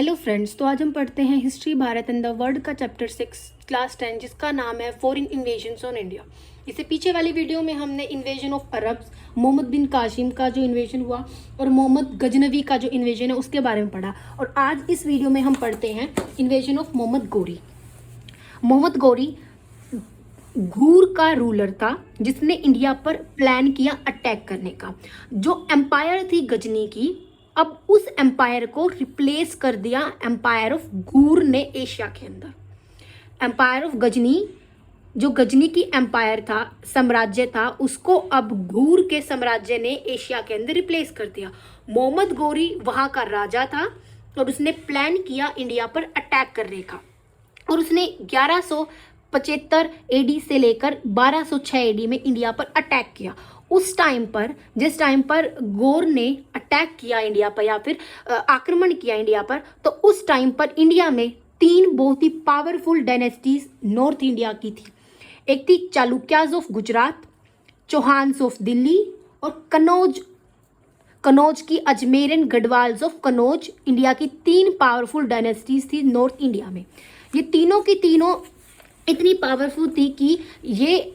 Hello friends, तो आज हम पढ़ते हैं history Bharat and the world का चैप्टर 6 क्लास 10, जिसका नाम है फॉरेन इन्वेजन्स ऑन इंडिया। इससे पीछे वाली वीडियो में हमने इन्वेजन ऑफ अरब्स, मोहम्मद बिन कासिम का जो इन्वेजन हुआ और मोहम्मद गजनवी का जो इन्वेजन है उसके बारे में पढ़ा। और आज इस वीडियो में हम पढ़ते हैं इन्वेजन ऑफ मोहम्मद गोरी। मोहम्मद गोरी घूर का रूलर था जिसने इंडिया पर प्लान किया अटैक करने का। जो एम्पायर थी गजनी की, अब उस एम्पायर को रिप्लेस कर दिया एम्पायर ऑफ घूर ने एशिया के अंदर। एम्पायर ऑफ गजनी, जो गजनी की एम्पायर था, साम्राज्य था, उसको अब घूर के साम्राज्य ने एशिया के अंदर रिप्लेस कर दिया। मोहम्मद गोरी वहां का राजा था और उसने प्लान किया इंडिया पर अटैक करने का। और उसने 1175 एडी से लेकर 1206 एडी में इंडिया पर अटैक किया। उस टाइम पर, जिस टाइम पर गोर ने अटैक किया इंडिया पर या फिर आक्रमण किया इंडिया पर, तो उस टाइम पर इंडिया में 3 बहुत ही पावरफुल डायनेस्टीज नॉर्थ इंडिया की थी। एक थी चालुक्याज ऑफ गुजरात, चौहान्स ऑफ दिल्ली और कनौज की अजमेरन गढ़वाल्स ऑफ कनौज। इंडिया की 3 पावरफुल डायनेस्टीज थी नॉर्थ इंडिया में। ये तीनों की तीनों इतनी पावरफुल थी कि ये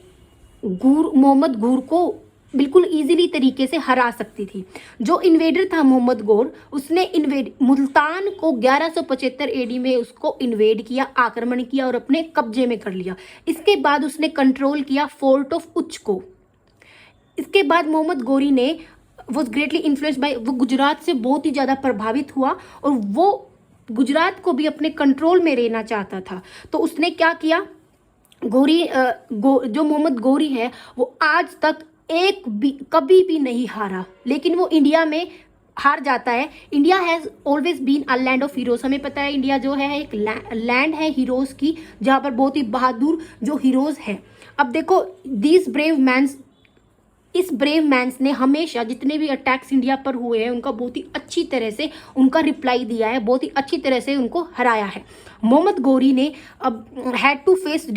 मोहम्मद घूर को बिल्कुल इजीली तरीके से हरा सकती थी। जो इन्वेडर था मोहम्मद गोर, उसने मुल्तान को 1175 एडी में उसको इन्वेड किया, आक्रमण किया और अपने कब्जे में कर लिया। इसके बाद उसने कंट्रोल किया फोर्ट ऑफ उच्च को। इसके बाद मोहम्मद गोरी ने वॉज ग्रेटली इन्फ्लुएंस्ड बाय, वो गुजरात से बहुत ही ज़्यादा प्रभावित हुआ और वो गुजरात को भी अपने कंट्रोल में रहना चाहता था। तो उसने क्या किया, जो मोहम्मद गोरी है वो आज तक कभी भी नहीं हारा, लेकिन वो इंडिया में हार जाता है। India has always been a land of heroes. हमें पता है इंडिया जो है एक लैंड है हीरोज की, जहाँ पर बहुत ही बहादुर जो हीरोज है। अब देखो, इस ब्रेव मैंस ने हमेशा जितने भी अटैक्स इंडिया पर हुए हैं उनका बहुत ही अच्छी तरह से उनका रिप्लाई दिया है, बहुत ही अच्छी तरह से उनको हराया है। मोहम्मद गोरी ने अब had to face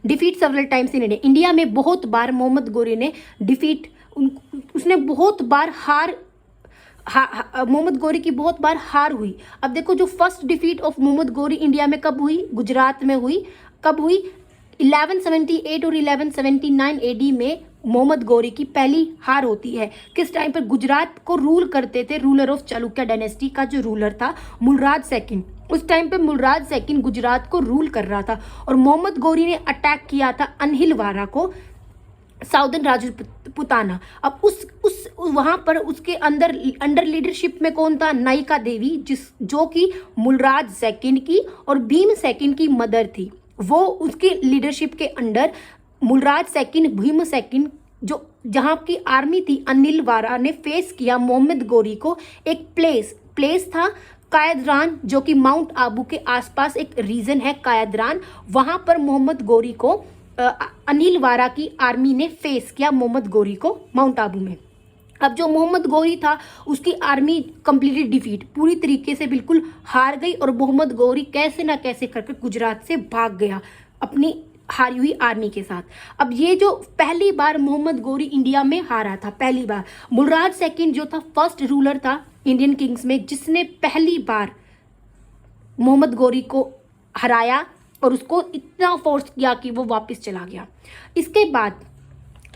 defeat several times in India. India में बहुत बार मोहम्मद गोरी ने उसने बहुत बार मोहम्मद गोरी की बहुत बार हार हुई। अब देखो, जो first defeat of Mohammad Ghori India में कब हुई, गुजरात में हुई। कब हुई? 1178 और 1179 एडी में मोहम्मद गोरी की पहली हार होती है। किस टाइम पर? गुजरात को रूल करते थे रूलर ऑफ चालुक्य डायनेस्टी का जो रूलर था मुलराज सेकंड। उस टाइम पे मुलराज सेकंड गुजरात को रूल कर रहा था और मोहम्मद गोरी ने अटैक किया था अनहिलवारा को, साउदर्न राजपुताना। अब उस वहां पर उसके अंडर लीडरशिप में कौन था? नायिका देवी, जो कि मुलराज सेकंड की और भीम सेकंड की मदर थी। वो उसके लीडरशिप के under Mulraj second, Bhim second, जो जहां की आर्मी थी अनिलवारा ने फेस किया मोहम्मद गोरी को। एक प्लेस था कायदरान, जो कि माउंट आबू के आसपास एक रीजन है कायदरान। वहां पर मोहम्मद गोरी को अनिलवारा की आर्मी ने फेस किया, मोहम्मद गोरी को माउंट आबू में। अब जो मोहम्मद गोरी था उसकी आर्मी कंप्लीटली डिफीट, पूरी तरीके से बिल्कुल हार गई और मोहम्मद गोरी कैसे ना कैसे करके गुजरात से भाग गया अपनी हारी हुई आर्मी के साथ। अब ये जो पहली बार मोहम्मद गोरी इंडिया में हारा था, पहली बार। मुलराज सेकंड जो था फर्स्ट रूलर था इंडियन किंग्स में, जिसने पहली बार मोहम्मद गोरी को हराया और उसको इतना फोर्स किया कि वो वापस चला गया। इसके बाद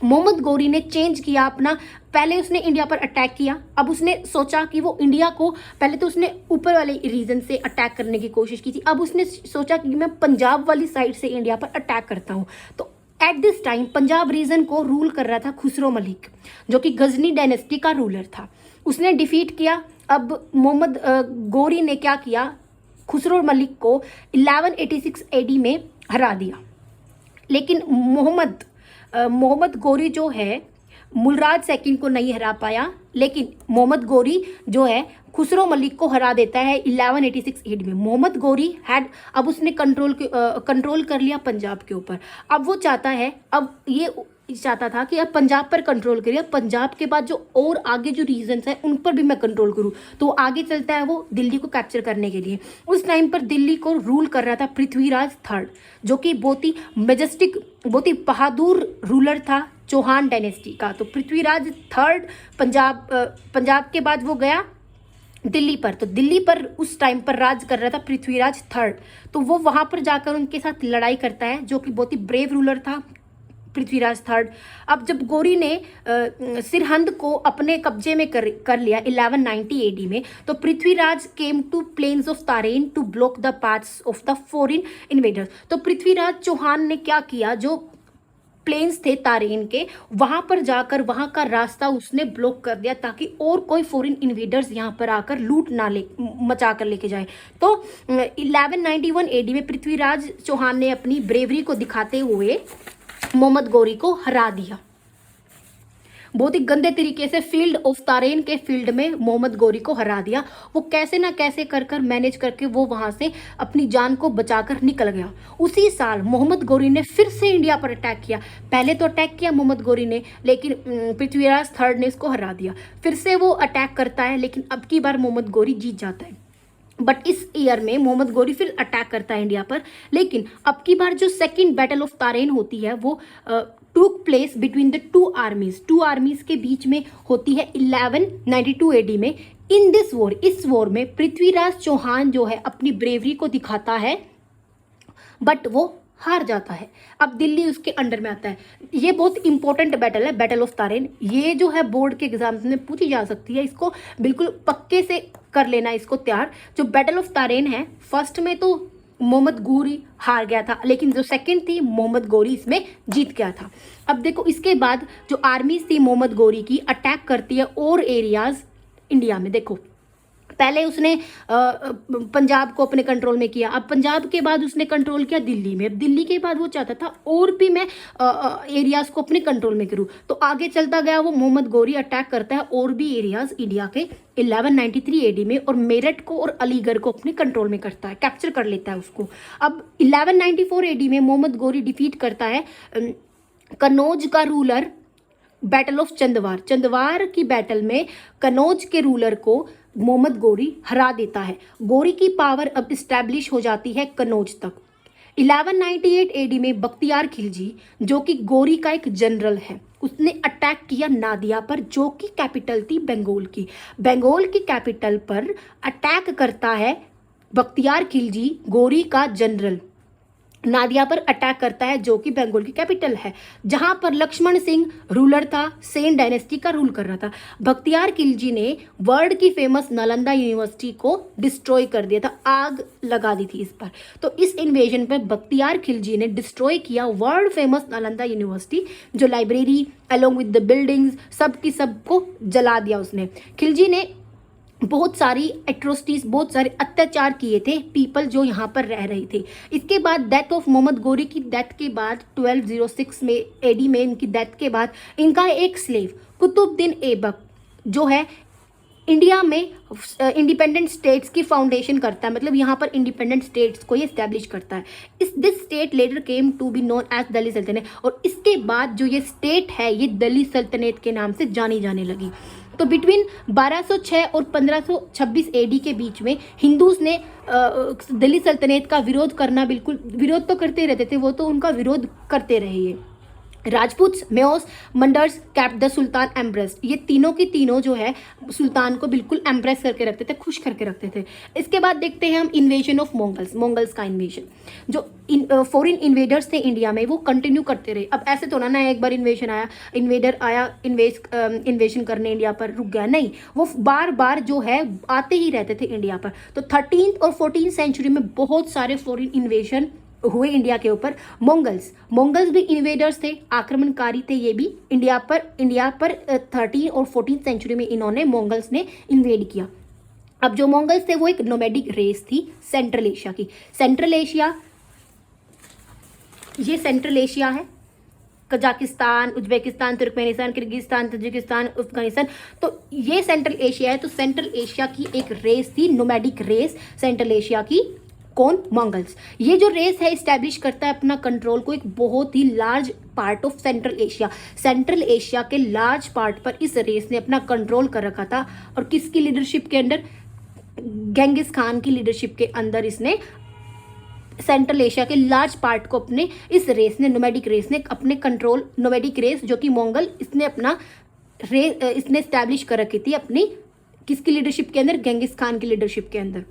मोहम्मद गोरी ने चेंज किया अपना। पहले उसने इंडिया पर अटैक किया, अब उसने सोचा कि वो इंडिया को, पहले तो उसने ऊपर वाले रीजन से अटैक करने की कोशिश की थी, अब उसने सोचा कि मैं पंजाब वाली साइड से इंडिया पर अटैक करता हूँ। तो at this time Punjab region को रूल कर रहा था खुसरो मलिक, जो कि गजनी डायनेस्टी का रूलर था। उसने डिफीट किया। अब मोहम्मद गोरी ने क्या किया, खुसरो मलिक को 1186 एडी में हरा दिया। लेकिन मोहम्मद गोरी जो है मुलराज सेकंड को नहीं हरा पाया, लेकिन मोहम्मद गोरी जो है खुसरो मलिक को हरा देता है 1186 एडी में। मोहम्मद गोरी अब उसने कंट्रोल कर लिया पंजाब के ऊपर। अब वो चाहता था कि अब पंजाब पर कंट्रोल करिए, पंजाब के बाद जो और आगे जो रीजन्स हैं उन पर भी मैं कंट्रोल करूं। तो आगे चलता है वो दिल्ली को कैप्चर करने के लिए। उस टाइम पर दिल्ली को रूल कर रहा था पृथ्वीराज थर्ड, जो कि बहुत ही मेजेस्टिक, बहुत ही बहादुर रूलर था चौहान डायनेस्टी का। तो पृथ्वीराज थर्ड पंजाब के बाद वो गया दिल्ली पर। तो दिल्ली पर उस टाइम पर राज कर रहा था पृथ्वीराज थर्ड। तो वो वहां पर जाकर उनके साथ लड़ाई करता है, जो कि बहुत ही ब्रेव रूलर था पृथ्वीराज थर्ड। अब जब गौरी ने सिरहिंद को अपने कब्जे में कर लिया 1190 एडी में, तो Prithviraj came to plains of Tarain to block the paths of the foreign invaders. तो पृथ्वीराज चौहान ने क्या किया, जो प्लेन्स थे तारेन के, वहां पर जाकर वहां का रास्ता उसने ब्लॉक कर दिया, ताकि और कोई फॉरेन इन्वेडर्स यहां पर आकर लूट ना ले मचा कर लेके जाए। तो 1191 एडी में पृथ्वीराज चौहान ने अपनी ब्रेवरी को दिखाते हुए मोहम्मद गौरी को हरा दिया। बहुत ही गंदे तरीके से फील्ड ऑफ तारेन के फील्ड में मोहम्मद गौरी को हरा दिया। वो कैसे ना कैसे कर कर मैनेज करके वो वहां से अपनी जान को बचाकर निकल गया। उसी साल मोहम्मद गौरी ने फिर से इंडिया पर अटैक किया। पहले तो अटैक किया मोहम्मद गौरी ने, लेकिन पृथ्वीराज थर्ड ने इसको हरा दिया। फिर से वो अटैक करता है, लेकिन अब की बार मोहम्मद गौरी जीत जाता है। बट इस ईयर में मोहम्मद गौरी फिर अटैक करता है इंडिया पर, लेकिन अब की बार जो सेकेंड बैटल ऑफ तारेन होती है वो टूक प्लेस बिटवीन द टू आर्मीज के बीच में होती है 1192 एडी में। इन दिस वॉर, इस वॉर में पृथ्वीराज चौहान जो है अपनी ब्रेवरी को दिखाता है, बट वो हार जाता है। अब दिल्ली उसके अंडर में आता है। ये बहुत इंपॉर्टेंट बैटल है, बैटल ऑफ तारेन। ये जो है बोर्ड के एग्जाम्स में पूछी जा सकती है, इसको बिल्कुल पक्के से कर लेना इसको तैयार। जो बैटल ऑफ तारेन है, फर्स्ट में तो मोहम्मद गौरी हार गया था, लेकिन जो सेकंड थी मोहम्मद गौरी इसमें जीत गया था। अब देखो, इसके बाद जो आर्मीज थी मोहम्मद गौरी की अटैक करती है और एरियाज इंडिया में। देखो, पहले उसने पंजाब को अपने कंट्रोल में किया, अब पंजाब के बाद उसने कंट्रोल किया दिल्ली में। अब दिल्ली के बाद वो चाहता था और भी मैं एरियाज को अपने कंट्रोल में करूं, तो आगे चलता गया वो मोहम्मद गौरी अटैक करता है और भी एरियाज इंडिया के 1193 एडी में, और मेरठ को और अलीगढ़ को अपने कंट्रोल में करता है, कैप्चर कर लेता है उसको। अब 1194 एडी में मोहम्मद गौरी डिफीट करता है कन्नौज का रूलर, बैटल ऑफ चंदवार की बैटल में कन्नौज के रूलर को मोहम्मद गौरी हरा देता है। गौरी की पावर अब इस्टेब्लिश हो जाती है कन्नौज तक। 1198 एडी में बख्तियार खिलजी, जो कि गौरी का एक जनरल है, उसने अटैक किया नादिया पर, जो कि कैपिटल थी बंगाल की। बंगाल की कैपिटल पर अटैक करता है बख्तियार खिलजी, गौरी का जनरल नादिया पर अटैक करता है, जो कि बंगाल की कैपिटल है, जहां पर लक्ष्मण सिंह रूलर था, सेन डायनेस्टी का रूल कर रहा था। बख्तियार खिलजी ने वर्ल्ड की फेमस नालंदा यूनिवर्सिटी को डिस्ट्रॉय कर दिया था, आग लगा दी थी इस पर। तो इस इन्वेजन पर बख्तियार खिलजी ने डिस्ट्रॉय किया वर्ल्ड फेमस नालंदा यूनिवर्सिटी, जो library along with the buildings सब की सब को जला दिया उसने। खिलजी ने बहुत सारी एट्रोसिटीज, बहुत सारे अत्याचार किए थे पीपल जो यहाँ पर रह रहे थे। इसके बाद डेथ ऑफ मोहम्मद गौरी की डेथ के बाद 1206 में एडी में इनकी डेथ के बाद इनका एक स्लेव कुतुबुद्दीन ऐबक जो है इंडिया में इंडिपेंडेंट स्टेट्स की फाउंडेशन करता है, मतलब यहाँ पर इंडिपेंडेंट स्टेट्स को ये एस्टेब्लिश करता है। This state later came to be known as Delhi Sultanate, और इसके बाद जो ये स्टेट है ये दिल्ली सल्तनत के नाम से जानी जाने लगी। तो बिटवीन 1206 और 1526 एडी के बीच में हिंदूज ने दिल्ली सल्तनत का विरोध करना, बिल्कुल विरोध तो करते रहते थे, वो तो उनका विरोध करते रहे। ये राजपूत्स, मेओस, मंडर्स कैप्ट द सुल्तान एम्प्रेस, ये तीनों की तीनों जो है सुल्तान को बिल्कुल एम्प्रेस करके रखते थे, खुश करके रखते थे। इसके बाद देखते हैं हम इन्वेजन ऑफ मंगल्स का इन्वेजन। जो फॉरेन इन्वेडर्स थे इंडिया में वो कंटिन्यू करते रहे। अब ऐसे तो ना एक बार इन्वेडर आया इन्वेजन करने इंडिया पर रुक गया, नहीं, वो बार बार जो है आते ही रहते थे इंडिया पर। तो 13th और 14th सेंचुरी में बहुत सारे फॉरेन इन्वेजन हुए इंडिया के ऊपर। मंगल्स भी इन्वेडर्स थे, आक्रमणकारी थे ये भी इंडिया पर 13 और 14th सेंचुरी में इन्होंने मंगल्स ने इन्वेड किया। अब जो मंगल्स थे वो एक नोमैडिक रेस थी सेंट्रल एशिया की। ये सेंट्रल एशिया है, Kazakhstan, Uzbekistan, Turkmenistan, Kyrgyzstan, Tajikistan, Afghanistan, तो ये सेंट्रल एशिया है। तो सेंट्रल एशिया की एक रेस थी, नोमैडिक रेस सेंट्रल एशिया की। कौन? मंगल्स। ये जो रेस है इस्टेब्लिश करता है अपना कंट्रोल को एक बहुत ही large part of central Asia के लार्ज पार्ट पर इस रेस ने अपना कंट्रोल कर रखा था। और किसकी लीडरशिप के अंडर? गेंगिस खान की लीडरशिप के अंदर इसने सेंट्रल एशिया के लार्ज पार्ट को अपने इस रेस ने, नोमैडिक रेस ने अपने कंट्रोल, नोमैडिक रेस जो कि मंगल, इसने अपना इसने स्टैब्लिश कर रखी थी अपनी किसकी लीडरशिप के अंदर? गेंगिस खान की लीडरशिप के अंदर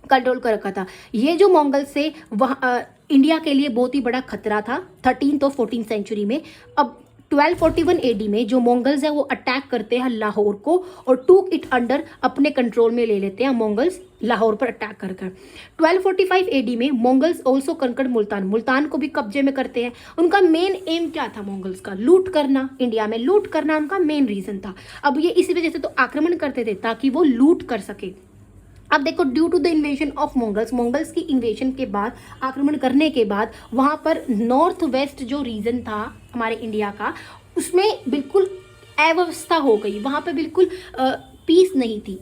कंट्रोल कर रखा था। ये जो मंगल्स से वहाँ इंडिया के लिए बहुत ही बड़ा खतरा था 13th और 14th सेंचुरी में। अब 1241 एडी में जो मंगल्स है वो अटैक करते हैं लाहौर को और टूक इट अंडर, अपने कंट्रोल में ले लेते हैं मंगल्स लाहौर पर अटैक कर कर। 1245 एडी में मंगल्स ऑल्सो कंकर्ड मुल्तान, मुल्तान को भी कब्जे में करते हैं। उनका मेन एम क्या था मंगल्स का? लूट करना, इंडिया में लूट करना उनका मेन रीजन था। अब ये इसी वजह से तो आक्रमण करते थे ताकि वो लूट कर सके। अब देखो, due to the invasion of Mongols की इन्वेजन के बाद, आक्रमण करने के बाद, वहाँ पर नॉर्थ वेस्ट जो रीजन था हमारे इंडिया का, उसमें बिल्कुल अव्यवस्था हो गई। वहाँ पे बिल्कुल पीस नहीं थी,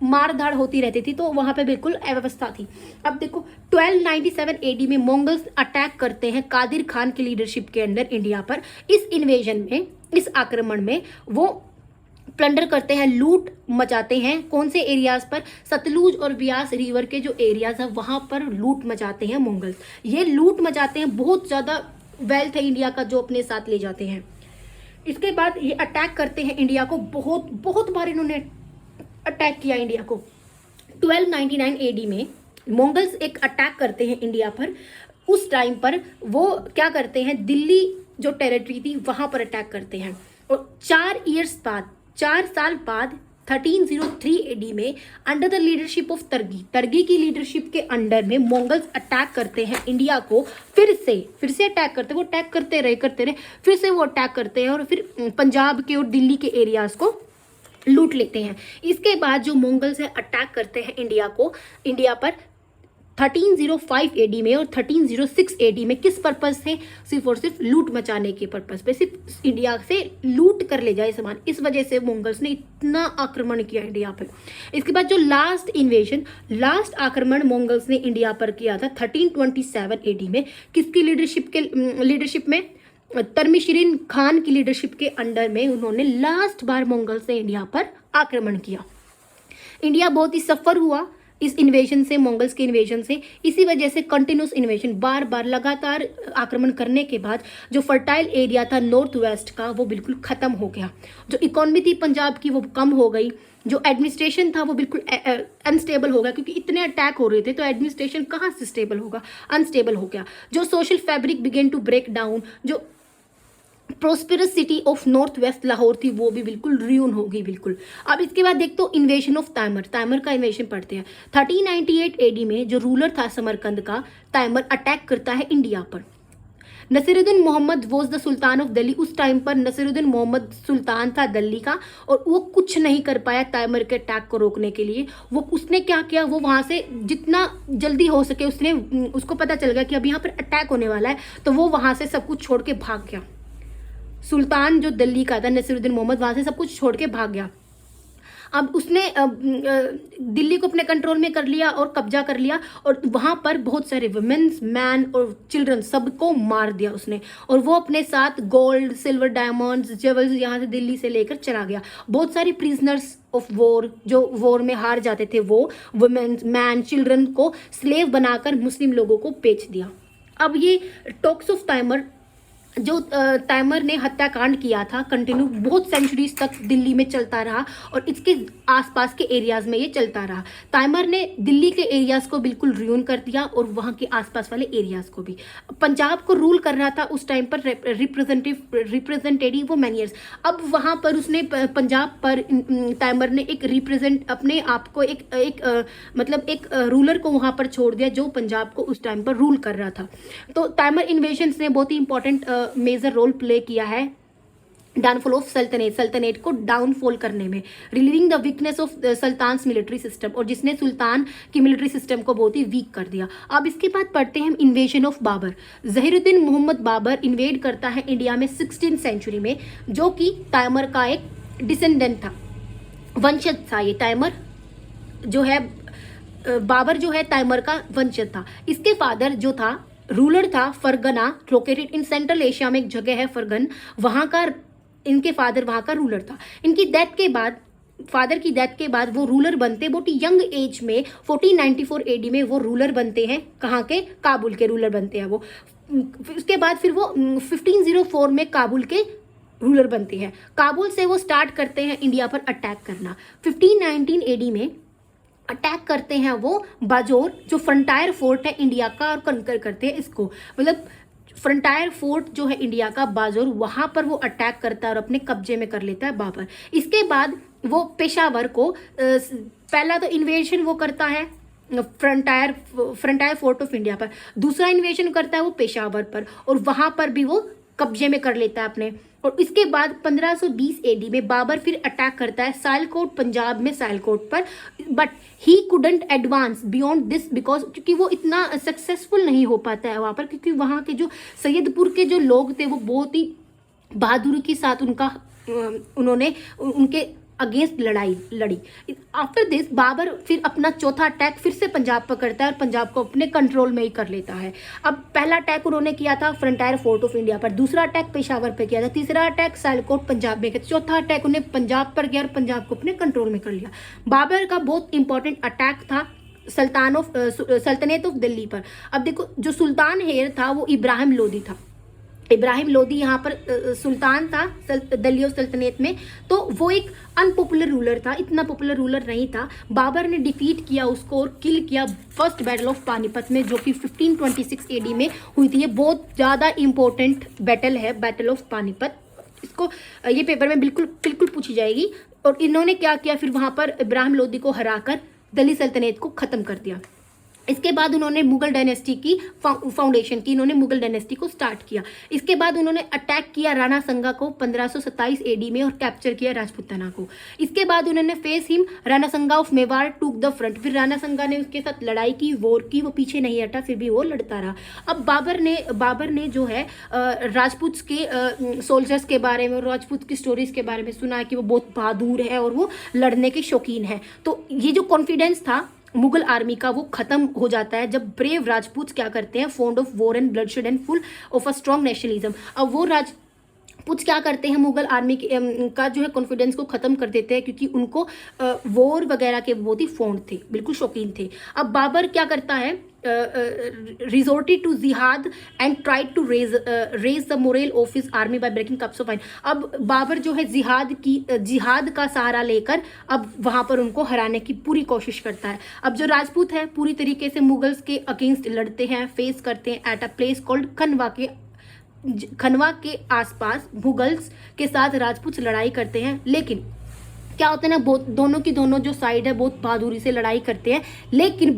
मार धाड़ होती रहती थी, तो वहाँ पे बिल्कुल अव्यवस्था थी। अब देखो 1297 एडी में मंगल्स अटैक करते हैं कादिर खान की लीडरशिप के अंडर इंडिया पर। इस इन्वेजन में, इस आक्रमण में वो प्लंडर करते हैं, लूट मचाते हैं। कौन से एरियाज पर? सतलुज और ब्यास रिवर के जो एरियाज है वहां पर लूट मचाते हैं मंगल्स। ये लूट मचाते हैं, बहुत ज़्यादा वेल्थ है इंडिया का जो अपने साथ ले जाते हैं। इसके बाद ये अटैक करते हैं इंडिया को, बहुत बहुत बार इन्होंने अटैक किया इंडिया को। 1299 एडी में मंगल्स एक अटैक करते हैं इंडिया पर। उस टाइम पर वो क्या करते हैं, दिल्ली जो टेरिटरी थी वहां पर अटैक करते हैं। और 4 साल बाद 1303 एडी में अंडर द लीडरशिप ऑफ तरगी की लीडरशिप के अंडर में मंगल्स अटैक करते हैं इंडिया को। फिर से अटैक करते, वो अटैक करते रहे, फिर से वो अटैक करते हैं और फिर पंजाब के और दिल्ली के एरियाज को लूट लेते हैं। इसके बाद जो मंगल्स है अटैक करते हैं इंडिया पर 1305 एडी में और 1306 एडी में। किस पर्पज से? सिर्फ और सिर्फ लूट मचाने के पर्पज पे, सिर्फ इंडिया से लूट कर ले जाए सामान। इस वजह से मंगल्स ने इतना आक्रमण किया इंडिया पर। इसके बाद जो लास्ट आक्रमण मंगल्स ने इंडिया पर किया था 1327 एडी में। किसकी लीडरशिप में? तरमिशरीन खान की लीडरशिप के अंडर में उन्होंने लास्ट बार मंगल्स ने इंडिया पर आक्रमण किया। इंडिया बहुत ही सफर हुआ इस इन्वेजन से, मंगल्स के इन्वेजन से। इसी वजह से कंटिन्यूस इन्वेजन, बार बार लगातार आक्रमण करने के बाद जो फर्टाइल एरिया था नॉर्थ वेस्ट का वो बिल्कुल खत्म हो गया। जो इकोनॉमी थी पंजाब की वो कम हो गई। जो एडमिनिस्ट्रेशन था वो बिल्कुल अनस्टेबल हो गया, क्योंकि इतने अटैक हो रहे थे तो एडमिनिस्ट्रेशन कहाँ से स्टेबल होगा, अनस्टेबल हो गया। जो social fabric began to break down, जो prosperous city of north west Lahore थी वो भी बिल्कुल रियून हो गई बिल्कुल। अब इसके बाद देखते हो इन्वेजन ऑफ तैमर का इन्वेजन पढ़ते हैं। 1398 एडी में जो रूलर था समरकंद का, तैमर अटैक करता है इंडिया पर। Nasiruddin Mohammad was the sultan of Delhi. उस टाइम पर नसीरुद्दीन मोहम्मद सुल्तान था दिल्ली का और वो कुछ नहीं कर पाया तैमर के अटैक को रोकने के लिए। उसने क्या किया, वो वहाँ से जितना जल्दी हो सके उसको पता चल गया कि अब यहाँ पर अटैक होने वाला है, तो वो वहाँ से सब कुछ छोड़ के भाग गया। सुल्तान जो दिल्ली का था नसीरुद्दीन मोहम्मद, वहाँ से सब कुछ छोड़ के भाग गया। अब उसने दिल्ली को अपने कंट्रोल में कर लिया और कब्जा कर लिया और वहाँ पर बहुत सारे वुमेन्स, मैन और चिल्ड्रन सबको मार दिया उसने। और वो अपने साथ गोल्ड, सिल्वर, डायमंड्स, जेवल्स यहाँ से दिल्ली से लेकर चला गया। बहुत सारे प्रिजनर्स ऑफ वॉर जो वॉर में हार जाते थे वो वुमेन्स, मैन, चिल्ड्रन को स्लेव बनाकर मुस्लिम लोगों को बेच दिया। अब ये टॉक्स ऑफ तैमर, जो तैमर ने हत्याकांड किया था, कंटिन्यू बहुत सेंचुरीज तक दिल्ली में चलता रहा और इसके आसपास के एरियाज में ये चलता रहा। तैमर ने दिल्ली के एरियाज को बिल्कुल रियून कर दिया और वहाँ के आसपास वाले एरियाज को भी। पंजाब को रूल कर रहा था उस टाइम पर रिप्रेजेंटेटिव वो मैनियर्स। अब वहाँ पर उसने पंजाब पर तैमर ने एक अपने आप को एक रूलर को वहाँ पर छोड़ दिया जो पंजाब को उस टाइम पर रूल कर रहा था। तो तैमर इन्वेजन ने बहुत ही इंपॉर्टेंट मेजर रोल प्ले किया है डाउनफॉल ऑफ सल्तनेट को डाउनफॉल करने में, relieving the weakness of sultan's military system, और जिसने सुल्तान की मिलिट्री सिस्टम को बहुत ही वीक कर दिया। अब इसके बाद पढ़ते हैं हम invasion of Babur. Zahiruddin Mohammad Babur invade करता है इंडिया में 16th सेंचुरी में, जो कि तैमर का एक डिसेंडेंट था, वंशज था। ये तैमर जो है, बाबर जो है तैमर का वंशज था। इसके फादर जो था रूलर था Fergana, located in central Asia में एक जगह है फरगन, वहाँ का इनके फादर वहाँ का रूलर था। इनकी डेथ के बाद, फादर की डेथ के बाद वो रूलर बनते बहुत ही यंग एज में 1494 एडी में वो रूलर बनते हैं। कहाँ के? काबुल के रूलर बनते हैं वो। उसके बाद फिर वो 1504 में काबुल के रूलर बनते हैं। काबुल से वो स्टार्ट करते हैं इंडिया पर अटैक करना। 1519 एडी में अटैक करते हैं वो बाजोर, जो फ्रंटायर फोर्ट है इंडिया का, और कंकर करते हैं इसको। मतलब फ्रंटायर फोर्ट जो है इंडिया का बाजोर, वहां पर वो अटैक करता है और अपने कब्जे में कर लेता है बाबर। इसके बाद वो पेशावर को पहला तो इन्वेशन वो करता है फ्रंटायर फोर्ट ऑफ इंडिया पर, दूसरा इन्वेशन करता है वो पेशावर पर, और वहां पर भी वो कब्जे में कर लेता है अपने। और इसके बाद 1520 एडी में बाबर फिर अटैक करता है सालकोट, पंजाब में सालकोट पर, but he couldn't advance beyond this because, क्योंकि वो इतना सक्सेसफुल नहीं हो पाता है वहाँ पर, क्योंकि वहाँ के जो सैयदपुर के जो लोग थे वो बहुत ही बहादुरी के साथ उन्होंने उनके अगेंस्ट लड़ाई लड़ी। आफ्टर दिस बाबर फिर अपना चौथा अटैक फिर से पंजाब पर करता है और पंजाब को अपने कंट्रोल में ही कर लेता है। अब पहला अटैक उन्होंने किया था फ्रंटायर फोर्ट ऑफ इंडिया पर, दूसरा अटैक पेशावर पर किया था, तीसरा अटैक सालकोट पंजाब में किया, चौथा अटैक उन्हें पंजाब पर किया और पंजाब को अपने कंट्रोल में कर लिया। बाबर का बहुत इंपॉर्टेंट अटैक था सल्तनत ऑफ दिल्ली पर। अब देखो, जो सुल्तान हेर था वो इब्राहिम लोदी था। इब्राहिम लोदी यहाँ पर सुल्तान था दिल्ली सल्तनत में, तो वो एक अनपॉपुलर रूलर था, इतना पॉपुलर रूलर नहीं था। बाबर ने डिफीट किया उसको और किल किया फर्स्ट बैटल ऑफ पानीपत में, जो कि 1526 एडी में हुई थी। ये बहुत ज़्यादा इंपॉर्टेंट बैटल है, बैटल ऑफ पानीपत। इसको ये पेपर में बिल्कुल बिल्कुल पूछी जाएगी। और इन्होंने क्या किया, फिर वहाँ पर इब्राहिम लोदी को हराकर दिल्ली सल्तनत को ख़त्म कर दिया। इसके बाद उन्होंने मुगल डायनेस्टी की फाउंडेशन की, इन्होंने मुगल डायनेस्टी को स्टार्ट किया। इसके बाद उन्होंने अटैक किया राणा संगा को 1527 एडी में और कैप्चर किया राजपूताना को। इसके बाद उन्होंने फेस हिम राणा संगा of Mewar took the front, फिर राणा संगा ने उसके साथ लड़ाई की, वॉर की, वो पीछे नहीं हटा, फिर भी वो लड़ता रहा। अब बाबर ने जो है राजपूत के सोल्जर्स के बारे में और राजपूत की स्टोरीज के बारे में सुना है कि वो बहुत बहादुर है और वो लड़ने के शौकीन है। तो ये जो कॉन्फिडेंस था मुगल आर्मी का वो खत्म हो जाता है जब ब्रेव राजपूत क्या करते हैं, fond of war and bloodshed and full of a strong nationalism. अब वो राजपूत क्या करते हैं, मुगल आर्मी का जो है कॉन्फिडेंस को खत्म कर देते हैं, क्योंकि उनको वॉर वगैरह के बहुत ही फॉन्ड थे, बिल्कुल शौकीन थे। अब बाबर क्या करता है, resorted to jihad and tried to raise the morale of his army by breaking cups of wine। अब बाबर जो है जिहाद का सहारा लेकर अब वहाँ पर उनको हराने की पूरी कोशिश करता है। अब जो राजपूत है पूरी तरीके से मुगल्स के अगेंस्ट लड़ते हैं, फेस करते हैं एट अ प्लेस कॉल्ड खनवा के आसपास मुगल्स के साथ राजपूत लड़ाई करते हैं। लेकिन क्या होता है ना, दोनों की दोनों जो साइड है बहुत बहादुरी से लड़ाई करते हैं, लेकिन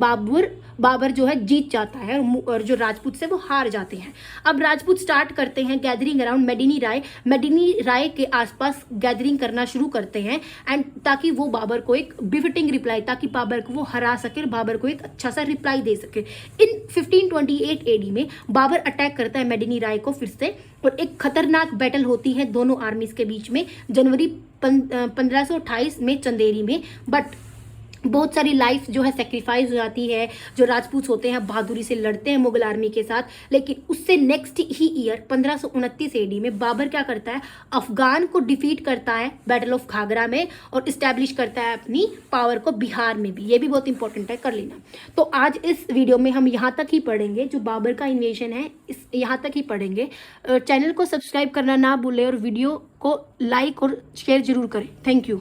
बाबर जो है जीत जाता है और जो राजपूत से वो हार जाते हैं। अब राजपूत स्टार्ट करते हैं गैदरिंग अराउंड मेडिनी राय के आसपास गैदरिंग करना शुरू करते हैं, एंड ताकि वो बाबर को एक बिफिटिंग रिप्लाई, ताकि बाबर को वो हरा सके, बाबर को एक अच्छा सा रिप्लाई दे सके। इन 1528 एडी में बाबर अटैक करता है मेडिनी राय को फिर से, और एक खतरनाक बैटल होती है दोनों आर्मीज के बीच में जनवरी 1528 में चंदेरी में। बट बहुत सारी लाइफ जो है सेक्रीफाइस हो जाती है, जो राजपूत होते हैं बहादुरी से लड़ते हैं मुगल आर्मी के साथ। लेकिन उससे नेक्स्ट ही ईयर 1529 एडी में बाबर क्या करता है, अफगान को डिफीट करता है बैटल ऑफ घाघरा में और इस्टेब्लिश करता है अपनी पावर को बिहार में भी। ये भी बहुत इंपॉर्टेंट है, कर लेना। तो आज इस वीडियो में हम यहाँ तक ही पढ़ेंगे, जो बाबर का इन्वेशन है इस यहाँ तक ही पढ़ेंगे। चैनल को सब्सक्राइब करना ना भूलें और वीडियो को लाइक और शेयर जरूर करें। Thank you.